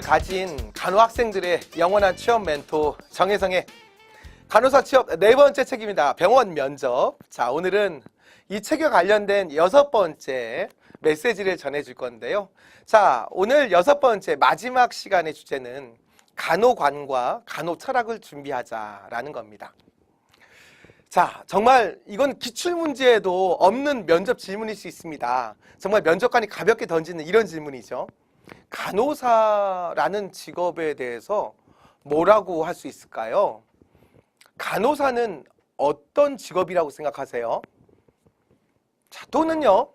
꿈을 가진 간호학생들의 영원한 취업 멘토 정혜성의 간호사 취업 네 번째 책입니다. 병원 면접. 자, 오늘은 이 책에 관련된 6번째 메시지를 전해줄 건데요. 자, 오늘 6번째 마지막 시간의 주제는 간호관과 간호철학을 준비하자라는 겁니다. 자, 정말 이건 기출문제에도 없는 면접 질문일 수 있습니다. 정말 면접관이 가볍게 던지는 이런 질문이죠. 간호사라는 직업에 대해서 뭐라고 할 수 있을까요? 간호사는 어떤 직업이라고 생각하세요? 자, 또는요,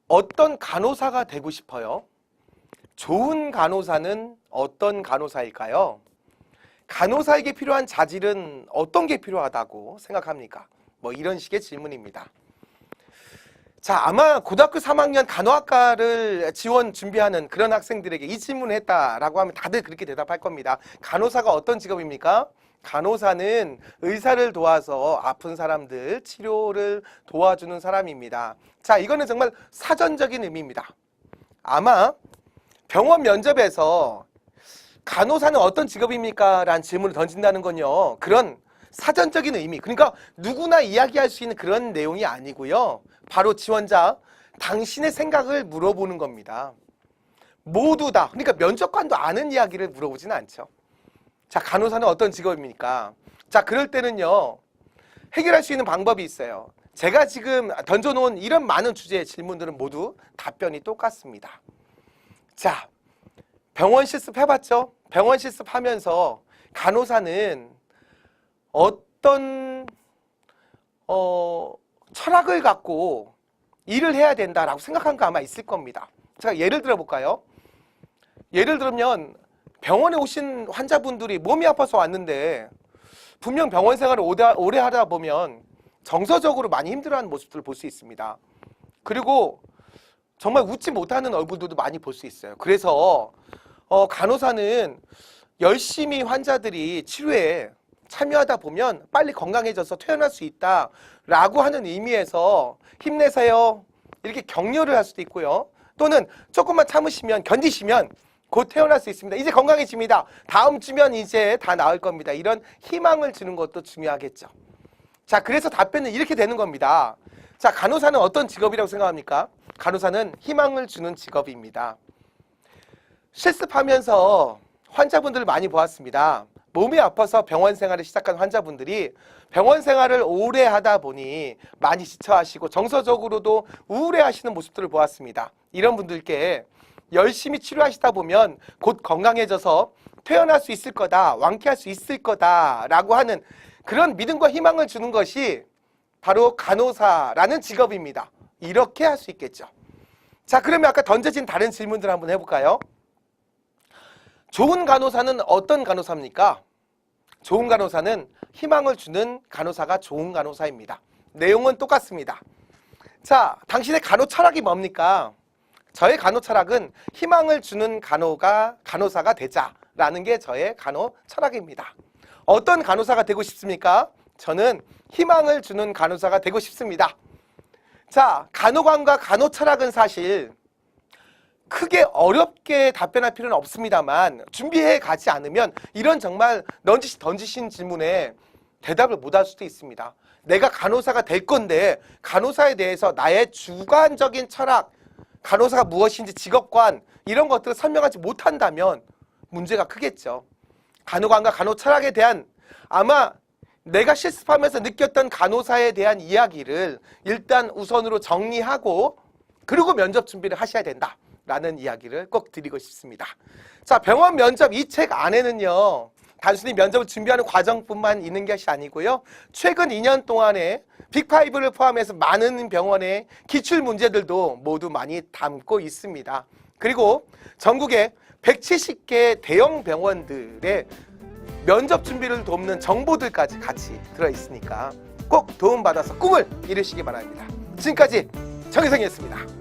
어떤 간호사가 되고 싶어요? 좋은 간호사는 어떤 간호사일까요? 간호사에게 필요한 자질은 어떤 게 필요하다고 생각합니까? 뭐 이런 식의 질문입니다. 자, 아마 고등학교 3학년 간호학과를 지원 준비하는 그런 학생들에게 이 질문을 했다라고 하면 다들 그렇게 대답할 겁니다. 간호사가 어떤 직업입니까? 간호사는 의사를 도와서 아픈 사람들 치료를 도와주는 사람입니다. 자, 이거는 정말 사전적인 의미입니다. 아마 병원 면접에서 간호사는 어떤 직업입니까? 라는 질문을 던진다는 건요, 그런 사전적인 의미, 그러니까 누구나 이야기할 수 있는 그런 내용이 아니고요, 바로 지원자 당신의 생각을 물어보는 겁니다. 모두 다, 그러니까 면접관도 아는 이야기를 물어보지는 않죠. 자, 간호사는 어떤 직업입니까? 자, 그럴 때는요, 해결할 수 있는 방법이 있어요. 제가 지금 던져놓은 이런 많은 주제의 질문들은 모두 답변이 똑같습니다. 자, 병원 실습 해봤죠? 병원 실습하면서 간호사는 어떤 철학을 갖고 일을 해야 된다라고 생각한 거 아마 있을 겁니다. 제가 예를 들어 볼까요? 예를 들면 병원에 오신 환자분들이 몸이 아파서 왔는데 분명 병원 생활을 오래 하다 보면 정서적으로 많이 힘들어하는 모습들을 볼 수 있습니다. 그리고 정말 웃지 못하는 얼굴들도 많이 볼 수 있어요. 그래서 간호사는 열심히 환자들이 치료에 참여하다 보면 빨리 건강해져서 퇴원할 수 있다라고 하는 의미에서 힘내세요, 이렇게 격려를 할 수도 있고요. 또는 조금만 참으시면, 견디시면 곧 퇴원할 수 있습니다. 이제 건강해집니다. 다음 주면 이제 다 나을 겁니다. 이런 희망을 주는 것도 중요하겠죠. 자, 그래서 답변은 이렇게 되는 겁니다. 자, 간호사는 어떤 직업이라고 생각합니까? 간호사는 희망을 주는 직업입니다. 실습하면서 환자분들을 많이 보았습니다. 몸이 아파서 병원 생활을 시작한 환자분들이 병원 생활을 오래 하다 보니 많이 지쳐하시고 정서적으로도 우울해하시는 모습들을 보았습니다. 이런 분들께 열심히 치료하시다 보면 곧 건강해져서 퇴원할 수 있을 거다, 완쾌할 수 있을 거다라고 하는 그런 믿음과 희망을 주는 것이 바로 간호사라는 직업입니다. 이렇게 할 수 있겠죠. 자, 그러면 아까 던져진 다른 질문들 한번 해볼까요? 좋은 간호사는 어떤 간호사입니까? 좋은 간호사는 희망을 주는 간호사가 좋은 간호사입니다. 내용은 똑같습니다. 자, 당신의 간호 철학이 뭡니까? 저의 간호 철학은 희망을 주는 간호사가 되자라는 게 저의 간호 철학입니다. 어떤 간호사가 되고 싶습니까? 저는 희망을 주는 간호사가 되고 싶습니다. 자, 간호관과 간호 철학은 사실 크게 어렵게 답변할 필요는 없습니다만 준비해 가지 않으면 이런 정말 던지신 질문에 대답을 못할 수도 있습니다. 내가 간호사가 될 건데 간호사에 대해서 나의 주관적인 철학, 간호사가 무엇인지 직업관 이런 것들을 설명하지 못한다면 문제가 크겠죠. 간호관과 간호 철학에 대한 아마 내가 실습하면서 느꼈던 간호사에 대한 이야기를 일단 우선으로 정리하고 그리고 면접 준비를 하셔야 된다 라는 이야기를 꼭 드리고 싶습니다. 자, 병원 면접 이 책 안에는요, 단순히 면접을 준비하는 과정뿐만 있는 것이 아니고요, 최근 2년 동안에 빅5를 포함해서 많은 병원의 기출 문제들도 모두 많이 담고 있습니다. 그리고 전국에 170개 대형 병원들의 면접 준비를 돕는 정보들까지 같이 들어있으니까 꼭 도움받아서 꿈을 이루시기 바랍니다. 지금까지 정혜성이었습니다.